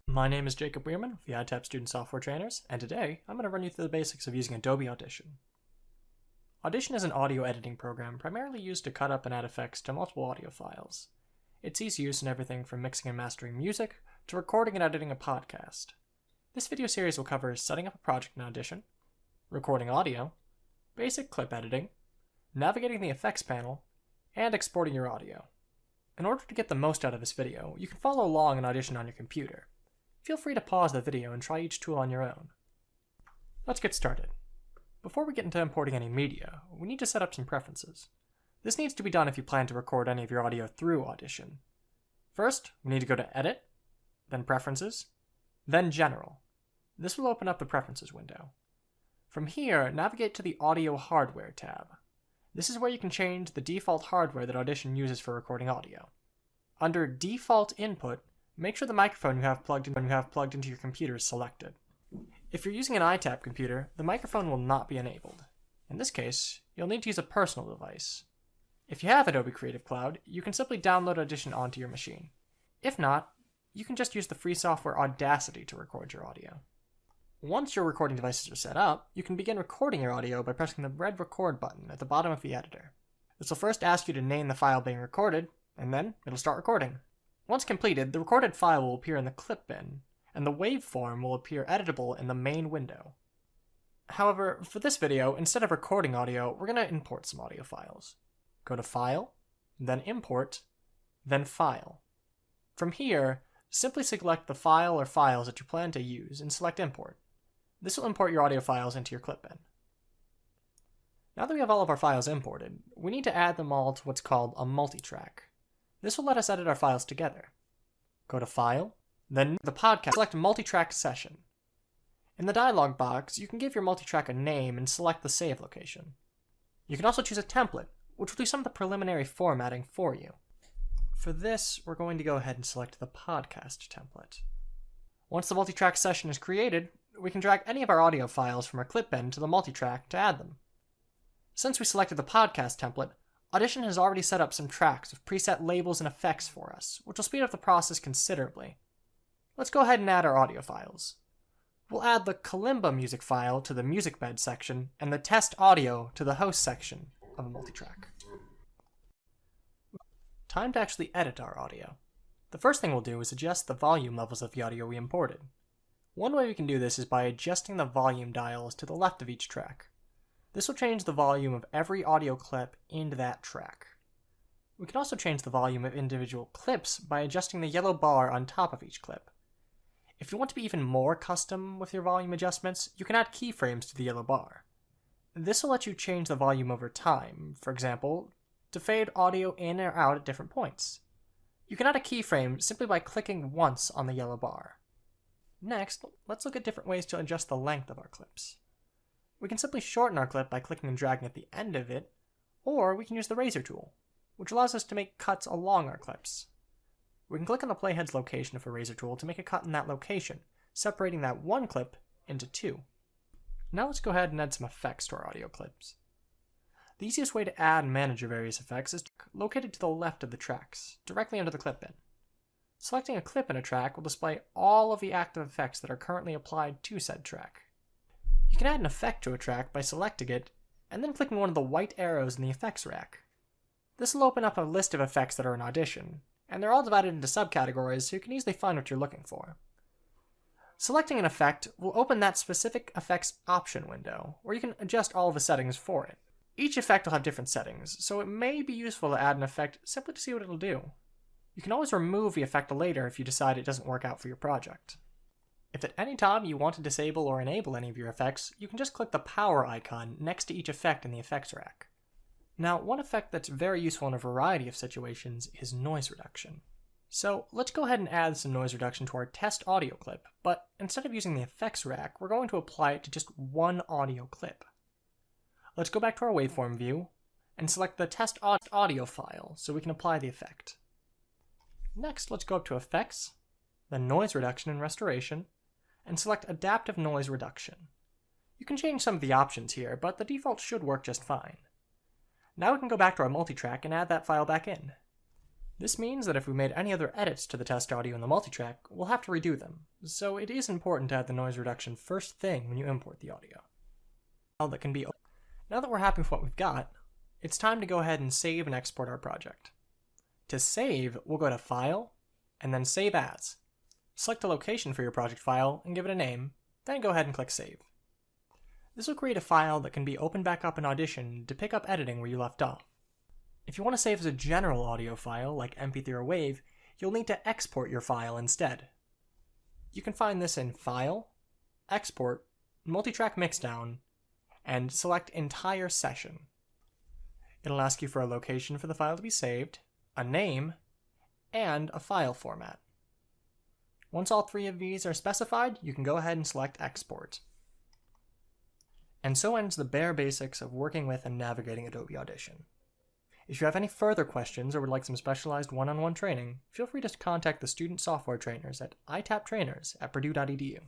My name is Jacob Weirman with the Purdue Student Software Trainers, and today I'm going to run you through the basics of using Adobe Audition. Audition is an audio editing program primarily used to cut up and add effects to multiple audio files. It's easy use in everything from mixing and mastering music to recording and editing a podcast. This video series will cover setting up a project in Audition, recording audio, basic clip editing, navigating the effects panel, and exporting your audio. In order to get the most out of this video, you can follow along in Audition on your computer. Feel free to pause the video and try each tool on your own. Let's get started. Before we get into importing any media, we need to set up some preferences. This needs to be done if you plan to record any of your audio through Audition. First, we need to go to Edit, then Preferences, then General. This will open up the Preferences window. From here, navigate to the Audio Hardware tab. This is where you can change the default hardware that Audition uses for recording audio. Under Default Input, make sure the microphone you have plugged into your computer is selected. If you're using an iTap computer, the microphone will not be enabled. In this case, you'll need to use a personal device. If you have Adobe Creative Cloud, you can simply download Audition onto your machine. If not, you can just use the free software Audacity to record your audio. Once your recording devices are set up, you can begin recording your audio by pressing the red record button at the bottom of the editor. This will first ask you to name the file being recorded, and then it'll start recording. Once completed, the recorded file will appear in the clip bin, and the waveform will appear editable in the main window. However, for this video, instead of recording audio, we're going to import some audio files. Go to File, then Import, then File. From here, simply select the file or files that you plan to use and select Import. This will import your audio files into your clip bin. Now that we have all of our files imported, we need to add them all to what's called a multitrack. This will let us edit our files together. Go to File, then the podcast, select Multitrack Session. In the dialog box, you can give your multitrack a name and select the save location. You can also choose a template, which will do some of the preliminary formatting for you. For this, we're going to go ahead and select the podcast template. Once the multitrack session is created, we can drag any of our audio files from our clip bin to the multitrack to add them. Since we selected the podcast template, Audition has already set up some tracks with preset labels and effects for us, which will speed up the process considerably. Let's go ahead and add our audio files. We'll add the kalimba music file to the music bed section and the test audio to the host section of a multitrack. Time to actually edit our audio. The first thing we'll do is adjust the volume levels of the audio we imported. One way we can do this is by adjusting the volume dials to the left of each track. This will change the volume of every audio clip into that track. We can also change the volume of individual clips by adjusting the yellow bar on top of each clip. If you want to be even more custom with your volume adjustments, you can add keyframes to the yellow bar. This will let you change the volume over time, for example, to fade audio in or out at different points. You can add a keyframe simply by clicking once on the yellow bar. Next, let's look at different ways to adjust the length of our clips. We can simply shorten our clip by clicking and dragging at the end of it, or we can use the razor tool, which allows us to make cuts along our clips. We can click on the playhead's location of a razor tool to make a cut in that location, separating that one clip into two. Now let's go ahead and add some effects to our audio clips. The easiest way to add and manage your various effects is located to the left of the tracks, directly under the clip bin. Selecting a clip in a track will display all of the active effects that are currently applied to said track. You can add an effect to a track by selecting it, and then clicking one of the white arrows in the effects rack. This will open up a list of effects that are in Audition, and they're all divided into subcategories so you can easily find what you're looking for. Selecting an effect will open that specific effects option window, where you can adjust all of the settings for it. Each effect will have different settings, so it may be useful to add an effect simply to see what it'll do. You can always remove the effect later if you decide it doesn't work out for your project. If at any time you want to disable or enable any of your effects, you can just click the power icon next to each effect in the effects rack. Now, one effect that's very useful in a variety of situations is noise reduction. So let's go ahead and add some noise reduction to our test audio clip, but instead of using the effects rack, we're going to apply it to just one audio clip. Let's go back to our waveform view and select the test audio file so we can apply the effect. Next, let's go up to Effects, then Noise Reduction and Restoration, and select Adaptive Noise Reduction. You can change some of the options here, but the default should work just fine. Now we can go back to our multitrack and add that file back in. This means that if we made any other edits to the test audio in the multitrack, we'll have to redo them, so it is important to add the noise reduction first thing when you import the audio. Now that we're happy with what we've got, it's time to go ahead and save and export our project. To save, we'll go to File, and then Save As. Select a location for your project file and give it a name, then go ahead and click Save. This will create a file that can be opened back up in Audition to pick up editing where you left off. If you want to save as a general audio file, like MP3 or WAV, you'll need to export your file instead. You can find this in File, Export, Multitrack Mixdown, and select Entire Session. It'll ask you for a location for the file to be saved, a name, and a file format. Once all three of these are specified, you can go ahead and select Export. And so ends the bare basics of working with and navigating Adobe Audition. If you have any further questions or would like some specialized one-on-one training, feel free to contact the Student Software Trainers at itaptrainers@purdue.edu.